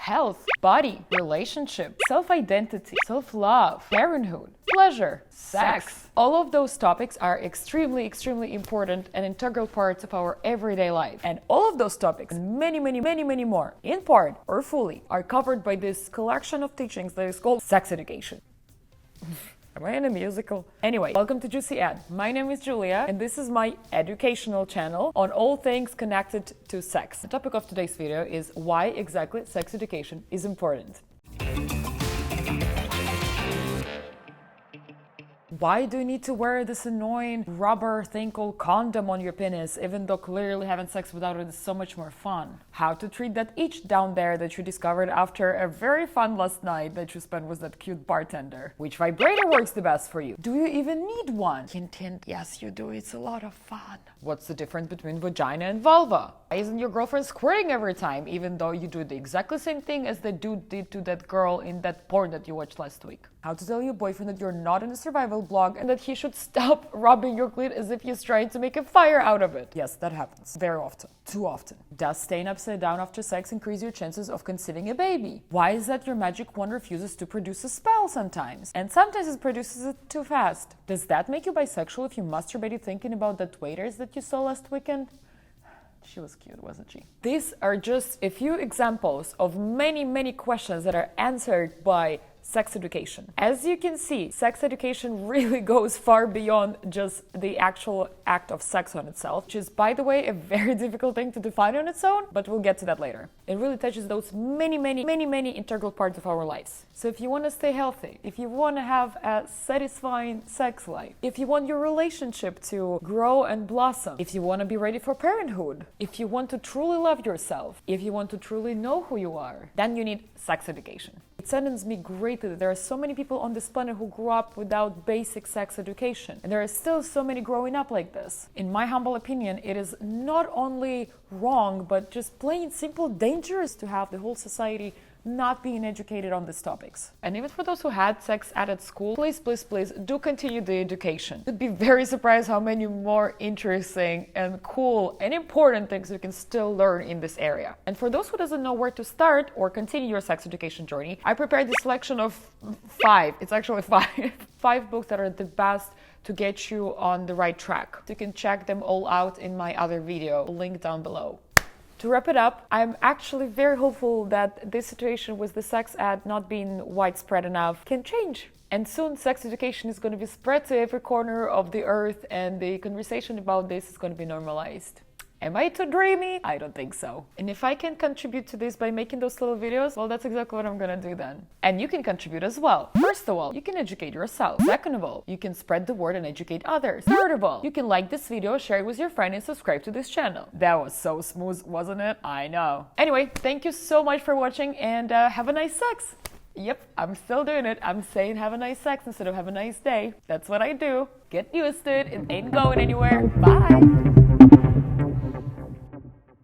health, body, relationship, self-identity, self-love, parenthood, pleasure, sex. All of those topics are extremely, extremely important and integral parts of our everyday life. And all of those topics, and many, many, many, many more, in part or fully, are covered by this collection of teachings that is called sex education. Am I in a musical? Anyway, welcome to Juicy Ed. My name is Julia, and this is my educational channel on all things connected to sex. The topic of today's video is why exactly sex education is important. Why do you need to wear this annoying rubber thing called condom on your penis, even though clearly having sex without it is so much more fun? How to treat that itch down there that you discovered after a very fun last night that you spent with that cute bartender? Which vibrator works the best for you? Do you even need one? Hint, hint, yes you do, it's a lot of fun. What's the difference between vagina and vulva? Why isn't your girlfriend squirting every time, even though you do the exactly same thing as the dude did to that girl in that porn that you watched last week? How to tell your boyfriend that you're not in a survival blog and that he should stop rubbing your clit as if he's trying to make a fire out of it. Yes, that happens. Very often. Too often. Does staying upside down after sex increase your chances of conceiving a baby? Why is that your magic wand refuses to produce a spell sometimes? And sometimes it produces it too fast. Does that make you bisexual if you masturbated thinking about that waitress that you saw last weekend? She was cute, wasn't she? These are just a few examples of many, many questions that are answered by sex education. As you can see, sex education really goes far beyond just the actual act of sex on itself, which is, by the way, a very difficult thing to define on its own, but we'll get to that later. It really touches those many, many, many, many integral parts of our lives. So if you want to stay healthy, if you want to have a satisfying sex life, if you want your relationship to grow and blossom, if you want to be ready for parenthood, if you want to truly love yourself, if you want to truly know who you are, then you need sex education. It saddens me greatly that there are so many people on this planet who grew up without basic sex education. And there are still so many growing up like this. In my humble opinion, it is not only wrong, but just plain simple dangerous to have the whole society not being educated on these topics. And even for those who had sex ed at school, please, please, please do continue the education. You'd be very surprised how many more interesting and cool and important things you can still learn in this area. And for those who doesn't know where to start or continue your sex education journey, I prepared this selection of 5. It's actually 5. 5 books that are the best to get you on the right track. You can check them all out in my other video, link down below. To wrap it up, I'm actually very hopeful that this situation with the sex ed not being widespread enough can change. And soon sex education is going to be spread to every corner of the earth and the conversation about this is going to be normalized. Am I too dreamy? I don't think so. And if I can contribute to this by making those little videos, well, that's exactly what I'm gonna do then. And you can contribute as well. First of all, you can educate yourself. Second of all, you can spread the word and educate others. Third of all, you can like this video, share it with your friend, and subscribe to this channel. That was so smooth, wasn't it? I know. Anyway, thank you so much for watching and have a nice sex. Yep, I'm still doing it. I'm saying have a nice sex instead of have a nice day. That's what I do. Get used to it. It ain't going anywhere. Bye.